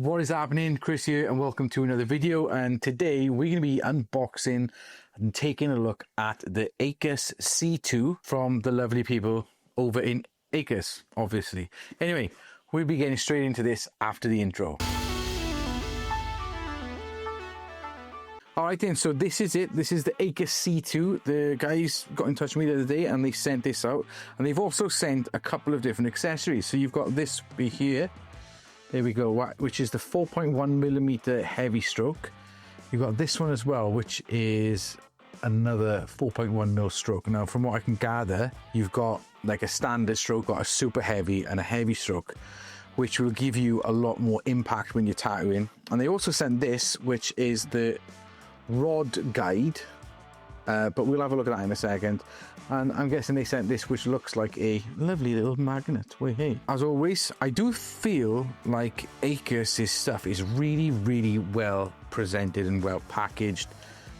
What is happening? Chris here and welcome to another video, and today we're going to be unboxing and taking a look at the Acus C2 from the lovely people over in Acus, obviously. Anyway, we'll be getting straight into this after the intro. Alright then, so this is it. This is the Acus C2. The guys got in touch with me the other day and they sent this out, and they've also sent a couple of different accessories. So you've got this here. There we go, which is the 4.1mm heavy stroke. You've got this one as well, which is another 4.1mm stroke. Now, from what I can gather, you've got like a standard stroke, got a super heavy and a heavy stroke, which will give you a lot more impact when you're tattooing. And they also sent this, which is the rod guide, but we'll have a look at that in a second. And I'm guessing they sent this, which looks like a lovely little magnet. Wait, hey. As always, I do feel like Acus's stuff is really well presented and well packaged.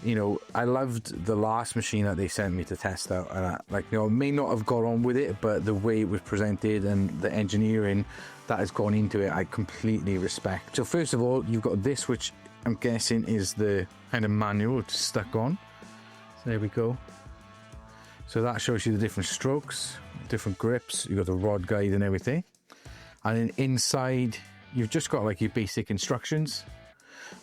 You know, I loved the last machine that they sent me to test out, and I may not have got on with it, but the way it was presented and the engineering that has gone into it, I completely respect. So first of all, you've got this, which I'm guessing is the kind of manual it's stuck on. So there we go. So that shows you the different strokes, different grips. You've got the rod guide and everything. And then inside, you've just got like your basic instructions,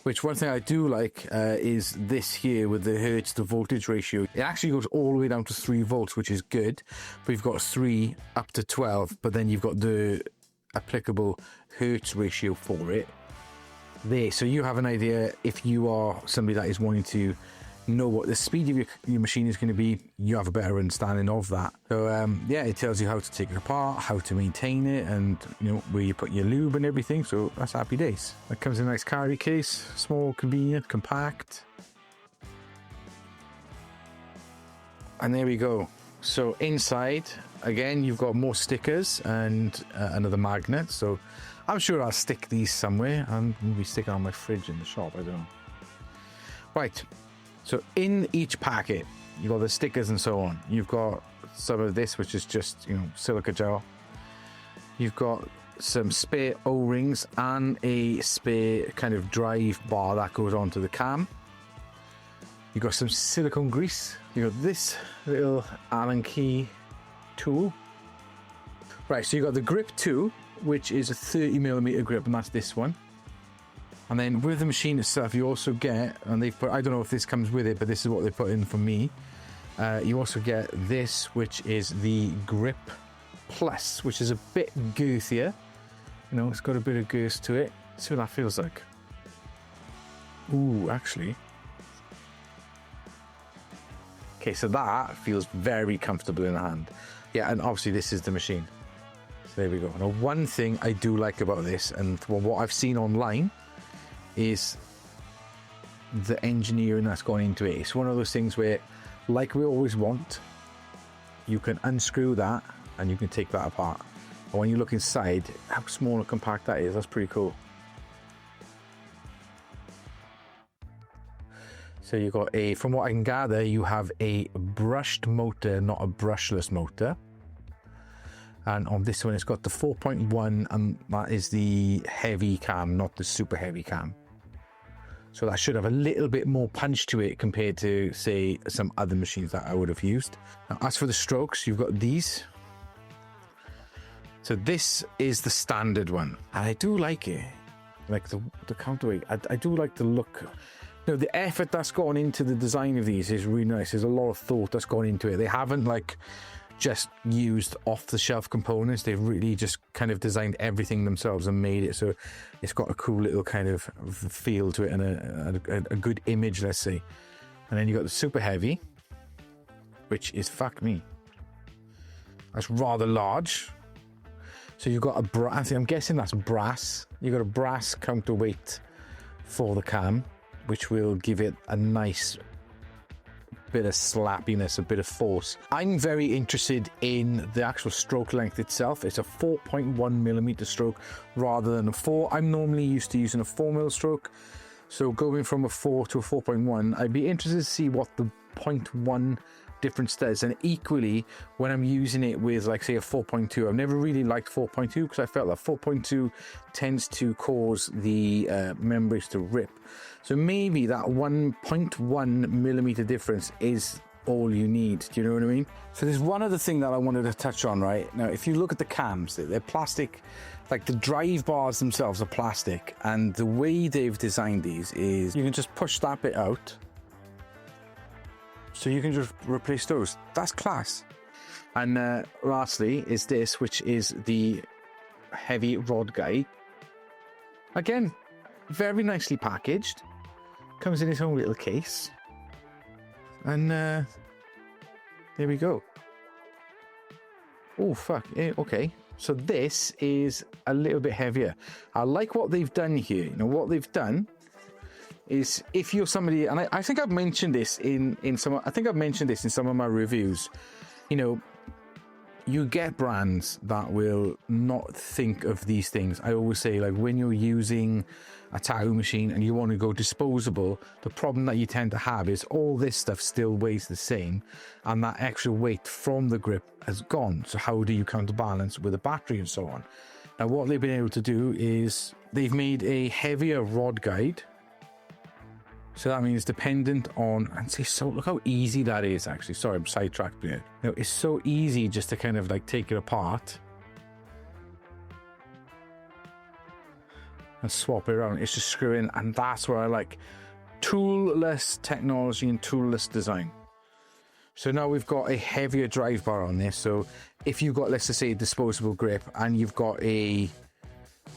which one thing I do like is this here with the hertz to voltage ratio. It actually goes all the way down to 3 volts, which is good. But you've got 3 up to 12, but then you've got the applicable hertz ratio for it there. So you have an idea if you are somebody that is wanting to know what the speed of your machine is going to be. You have a better understanding of that. So yeah, it tells you how to take it apart, how to maintain it, and you know where you put your lube and everything. So that's happy days. That comes in a nice carry case, small, convenient, compact. And there we go. So inside again, you've got more stickers and another magnet. So I'm sure I'll stick these somewhere, and maybe stick it on my fridge in the shop, I don't know. Right, so in each packet, you've got the stickers and so on. You've got some of this, which is just, you know, silica gel. You've got some spare O-rings and a spare kind of drive bar that goes onto the cam. You've got some silicone grease. You've got this little Allen key tool. Right, so you've got the grip 2, which is a 30mm grip, and that's this one. And then with the machine itself, you also get, and they've put, I don't know if this comes with it, but this is what they put in for me. You also get this, which is the Grip Plus, which is a bit girthier. You know, it's got a bit of girth to it. Let's see what that feels like. Ooh, actually. Okay, so that feels very comfortable in the hand. Yeah, and obviously this is the machine. So there we go. Now, one thing I do like about this, and what I've seen online, is the engineering that's gone into it. It's one of those things where, like we always want, you can unscrew that and you can take that apart. But when you look inside, how small and compact that is, that's pretty cool. So you've got a, from what I can gather, you have a brushed motor, not a brushless motor. And on this one, it's got the 4.1, and that is the heavy cam, not the super heavy cam. So that should have a little bit more punch to it compared to, say, some other machines that I would have used. Now, as for the strokes, you've got these. So this is the standard one. And I do like it. Like the counterweight. I do like the look. You know, the effort that's gone into the design of these is really nice. There's a lot of thought that's gone into it. They haven't, like, just used off-the-shelf components. They've really just kind of designed everything themselves and made it so it's got a cool little kind of feel to it, and a good image, let's say. And then you got the super heavy, which is, fuck me, that's rather large. So you've got a brass, I'm guessing that's brass. You've got a brass counterweight for the cam, which will give it a nice bit of slappiness, a bit of force. I'm very interested in the actual stroke length itself. It's a 4.1mm stroke rather than a 4. I'm normally used to using a 4mm stroke, so going from a 4 to a 4.1, I'd be interested to see what the 0.1 different studs. And equally, when I'm using it with, like, say, a 4.2, I've never really liked 4.2 because I felt that 4.2 tends to cause the membranes to rip. So maybe that 1.1 millimeter difference is all you need. Do you know what I mean? So there's one other thing that I wanted to touch on, right? Now, if you look at the cams, they're plastic. Like, the drive bars themselves are plastic, and the way they've designed these is you can just push that bit out, so you can just replace those. That's class. And lastly is this, which is the heavy rod guide. Again, very nicely packaged, comes in its own little case, and there we go. Oh fuck, okay. So this is a little bit heavier. I like what they've done here. You know, what they've done is, if you're somebody, and I think I've mentioned this in some, I think I've mentioned this in some of my reviews, you know, you get brands that will not think of these things. I always say, like, when you're using a tattoo machine and you want to go disposable, the problem that you tend to have is all this stuff still weighs the same, and that extra weight from the grip has gone. So how do you counterbalance with a battery and so on? Now, what they've been able to do is they've made a heavier rod guide. So that means dependent on, and see, so look how easy that is actually. Sorry, I'm sidetracked here. You know, it's so easy just to kind of like take it apart and swap it around. It's just screw in, and that's where I like toolless technology and toolless design. So now we've got a heavier drive bar on this. So if you've got, let's just say, a disposable grip and you've got a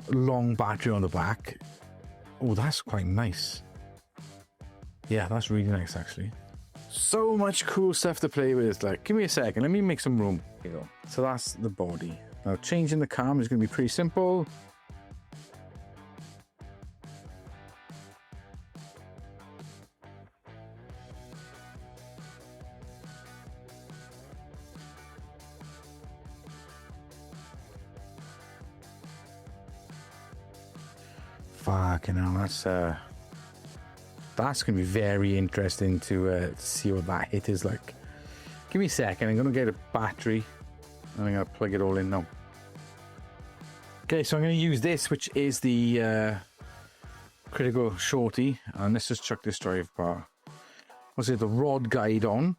long battery on the back, oh, that's quite nice. Yeah, that's really nice, actually. So much cool stuff to play with. Like, give me a second. Let me make some room. Here you go. So that's the body. Now, changing the cam is going to be pretty simple. Fucking hell, that's going to be very interesting to see what that hit is like. Give me a second. I'm going to get a battery and I'm going to plug it all in now. Okay, so I'm going to use this, which is the critical Shorty, and let's just chuck this drive bar. I'll say the rod guide on.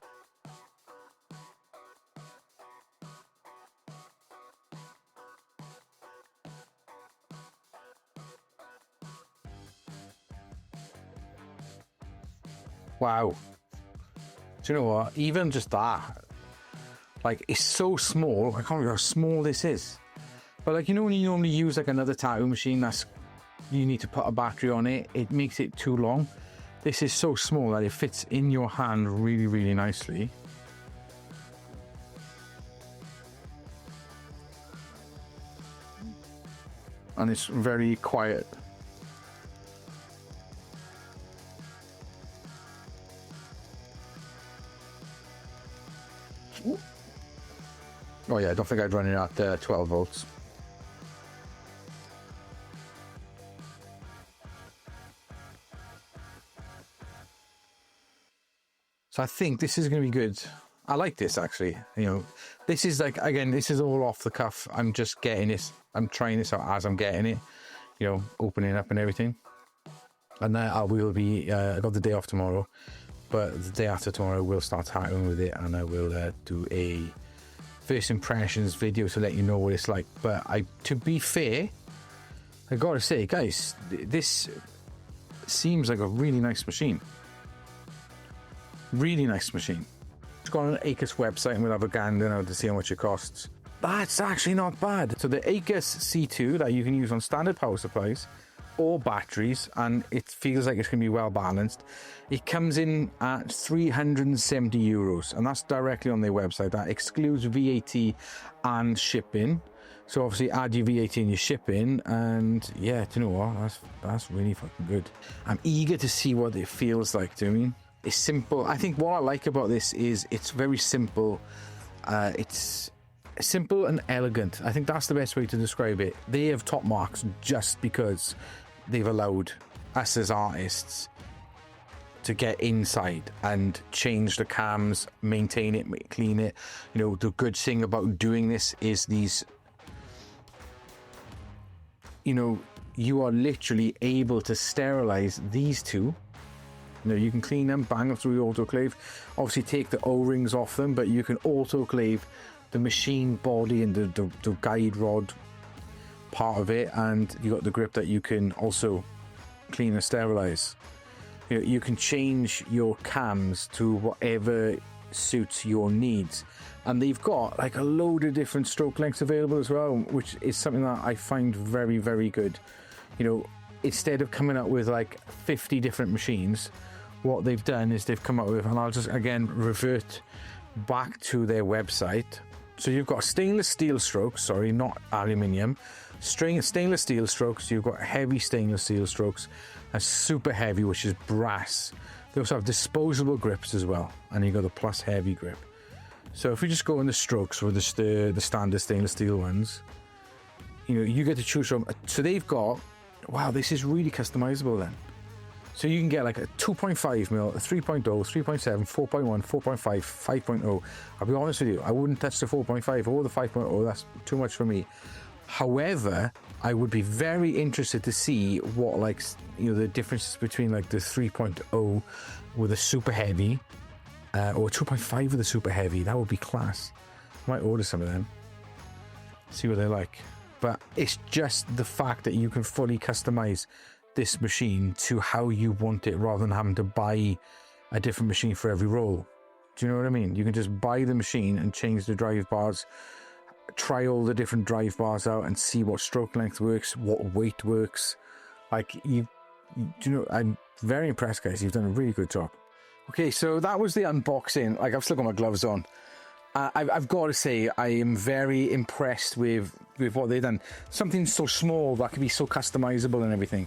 Wow. Do you know what? Even just that, like, it's so small. I can't remember how small this is. But, like, you know when you normally use like another tattoo machine that's, you need to put a battery on it, it makes it too long. This is so small that it fits in your hand really, really nicely. And it's very quiet. Oh yeah, I don't think I'd run it at 12 volts. So I think this is going to be good. I like this, actually. You know, this is like, again, this is all off the cuff. I'm just getting this. I'm trying this out as I'm getting it, you know, opening it up and everything. And then I will be, I got the day off tomorrow, but the day after tomorrow we'll start tattooing with it, and I will do a first impressions video to let you know what it's like. But to be fair, I gotta say, guys, this seems like a really nice machine. Really nice machine. Just go on an Acus website and we'll have a gander now to see how much it costs. That's actually not bad. So the Acus C2 that you can use on standard power supplies or batteries, and it feels like it's going to be well balanced. It comes in at €370, and that's directly on their website. That excludes VAT and shipping. So obviously add your VAT and your shipping, and yeah, do you know what? That's really fucking good. I'm eager to see what it feels like. Do you know what I mean? It's simple. I think what I like about this is it's very simple. It's simple and elegant. I think that's the best way to describe it. They have top marks just because they've allowed us as artists to get inside and change the cams, maintain it, clean it. You know, the good thing about doing this is these, you know, you are literally able to sterilize these two. You know, you can clean them, bang them through the autoclave, obviously take the O-rings off them, but you can autoclave the machine body and the guide rod part of it, and you got the grip that you can also clean and sterilize. You know, you can change your cams to whatever suits your needs, and they've got like a load of different stroke lengths available as well, which is something that I find very, very good. You know, instead of coming up with like 50 different machines, what they've done is they've come up with, and I'll just again revert back to their website. So you've got stainless steel strokes, sorry, not aluminium, stainless steel strokes. You've got heavy stainless steel strokes, and super heavy, which is brass. They also have disposable grips as well, and you've got the plus heavy grip. So if we just go in the strokes with the standard stainless steel ones, you know, you get to choose from. So they've got, wow, this is really customizable then. So you can get like a 2.5 mil, a 3.0, 3.7, 4.1, 4.5, 5.0. I'll be honest with you, I wouldn't touch the 4.5 or the 5.0. That's too much for me. However, I would be very interested to see what, like, you know, the differences between like the 3.0 with a super heavy or 2.5 with a super heavy. That would be class. I might order some of them, see what they're like. But it's just the fact that you can fully customize this machine to how you want it, rather than having to buy a different machine for every roll. Do you know what I mean? You can just buy the machine and change the drive bars, try all the different drive bars out and see what stroke length works, what weight works. Like, you know, I'm very impressed, guys. You've done a really good job. Okay, so that was the unboxing. Like, I've still got my gloves on. I've got to say, I am very impressed with what they've done. Something so small that can be so customizable and everything.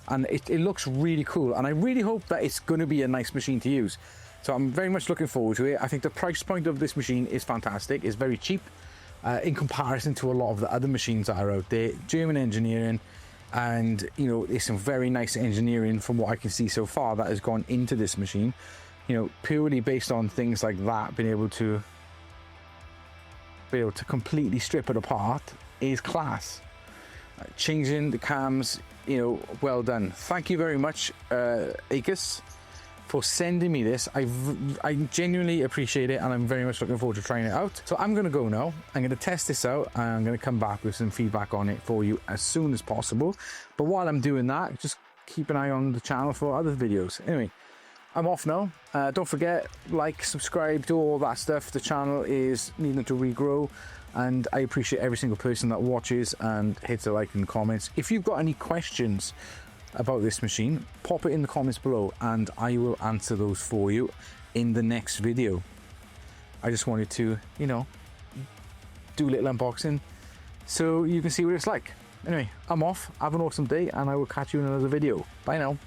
And it looks really cool. And I really hope that it's going to be a nice machine to use. So I'm very much looking forward to it. I think the price point of this machine is fantastic. It's very cheap in comparison to a lot of the other machines that are out there. German engineering. And, you know, there's some very nice engineering from what I can see so far that has gone into this machine. You know, purely based on things like that, being able to completely strip it apart is class. Changing the cams, you know, well done. Thank you very much, Acus, for sending me this. I genuinely appreciate it, and I'm very much looking forward to trying it out. So I'm going to go now. I'm going to test this out, and I'm going to come back with some feedback on it for you as soon as possible. But while I'm doing that, just keep an eye on the channel for other videos. Anyway, I'm off now. Don't forget, like, subscribe, do all that stuff. The channel is needing to regrow, and I appreciate every single person that watches and hits a like and comments. If you've got any questions about this machine, pop it in the comments below and I will answer those for you in the next video. I just wanted to, you know, do a little unboxing so you can see what it's like. Anyway, I'm off. Have an awesome day, and I will catch you in another video. Bye now.